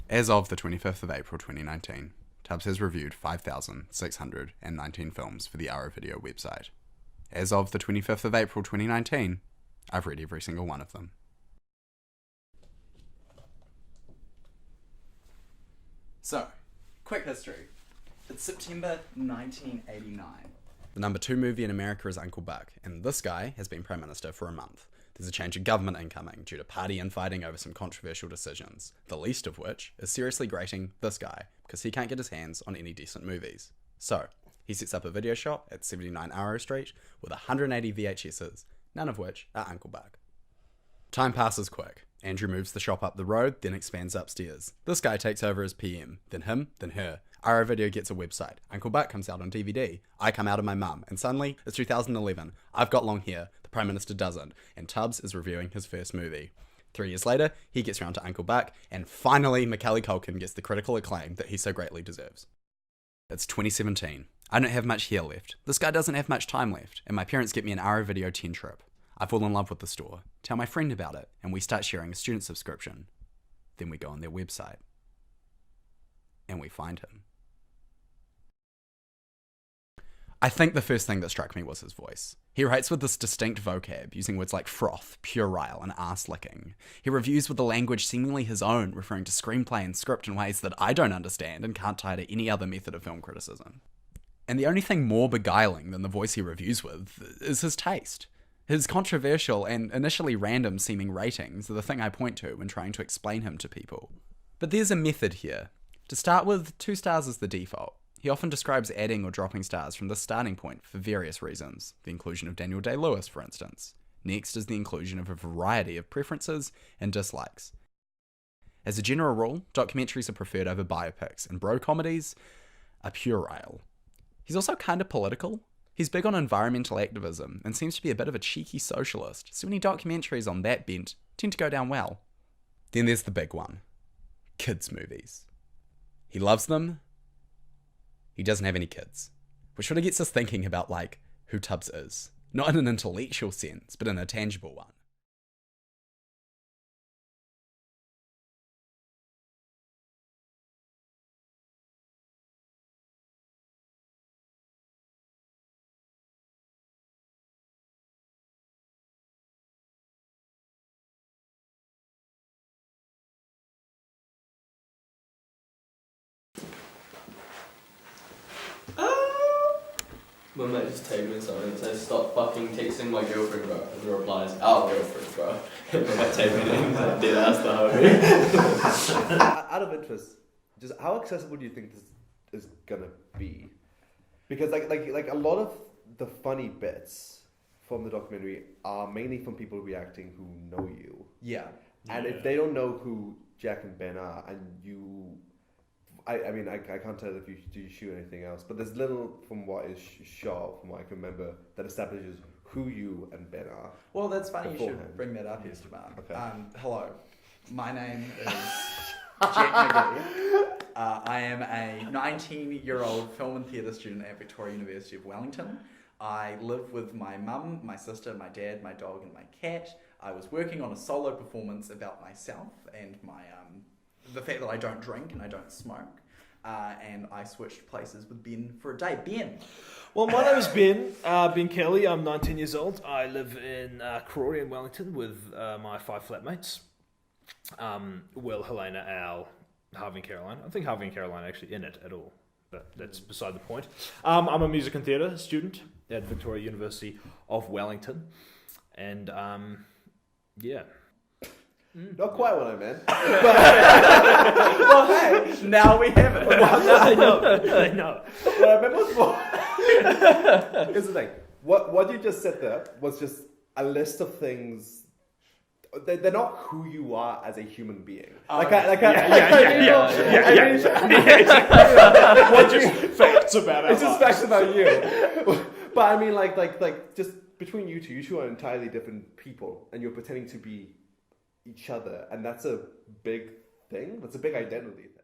As of the 25th of April 2019, Tubbs has reviewed 5,619 films for the Arrow Video website. As of the 25th of April 2019, I've read every single one of them. So, quick history. It's September 1989. The number 2 movie in America is Uncle Buck, and this guy has been Prime Minister for a month. There's a change of government incoming due to party infighting over some controversial decisions, the least of which is seriously grating this guy because he can't get his hands on any decent movies. So, he sets up a video shop at 79 Arrow Street with 180 VHSs, none of which are Uncle Buck. Time passes quick. Andrew moves the shop up the road, then expands upstairs. This guy takes over as PM, then him, then her. Arrow Video gets a website. Uncle Buck comes out on DVD. I come out of my mum. And suddenly, it's 2011. I've got long hair. The Prime Minister doesn't. And Tubbs is reviewing his first movie. 3 years later, he gets round to Uncle Buck. And finally, Macaulay Culkin gets the critical acclaim that he so greatly deserves. It's 2017. I don't have much hair left. This guy doesn't have much time left. And my parents get me an Arrow Video 10 trip. I fall in love with the store. Tell my friend about it. And we start sharing a student subscription. Then we go on their website. And we find him. I think the first thing that struck me was his voice. He writes with this distinct vocab, using words like froth, puerile, and ass-licking. He reviews with a language seemingly his own, referring to screenplay and script in ways that I don't understand and can't tie to any other method of film criticism. And the only thing more beguiling than the voice he reviews with is his taste. His controversial and initially random seeming ratings are the thing I point to when trying to explain him to people. But there's a method here. To start with, 2 stars is the default. He often describes adding or dropping stars from this starting point for various reasons, the inclusion of Daniel Day-Lewis, for instance. Next is the inclusion of a variety of preferences and dislikes. As a general rule, documentaries are preferred over biopics, and bro comedies are puerile. He's also kind of political. He's big on environmental activism, and seems to be a bit of a cheeky socialist, so any documentaries on that bent tend to go down well. Then there's the big one. Kids' movies. He loves them. He doesn't have any kids. Which sort of gets us thinking about, who Tubbs is. Not in an intellectual sense, but in a tangible one. My mate just tagged me something that says, "Stop fucking texting my girlfriend, bro." And the reply is, "Our girlfriend, bro." And my mate tagged me in, dead ass the homie. Out of interest, just how accessible do you think this is gonna be? Because like a lot of the funny bits from the documentary are mainly from people reacting who know you. Yeah. And if they don't know who Jack and Ben are, and you... I mean, I can't tell if you shoot anything else, but there's little from what is shot, from what I can remember, that establishes who you and Ben are. Well, that's funny beforehand. you should bring that up, Esteban. Okay. Hello, my name is Jack McGee. I am a 19-year-old film and theatre student at Victoria University of Wellington. I live with my mum, my sister, my dad, my dog, and my cat. I was working on a solo performance about myself and my the fact that I don't drink and I don't smoke. And I switched places with Ben for a day. Ben! Well, my name is Ben, Ben Kelly. I'm 19 years old. I live in Karori in Wellington with my 5 flatmates. Will, Helena, Al, Harvey and Caroline. I think Harvey and Caroline are actually in it at all, but that's beside the point. I'm a music and theatre student at Victoria University of Wellington. And, yeah. Not quite what I meant. Well, hey, now we have it. No. What I meant was more... Here's the thing. What you just said there was just a list of things... They're not who you are as a human being. What just facts about it? It's just facts about you. But I mean, just between you two are entirely different people, and you're pretending to be each other, and that's a big thing. That's a big identity thing.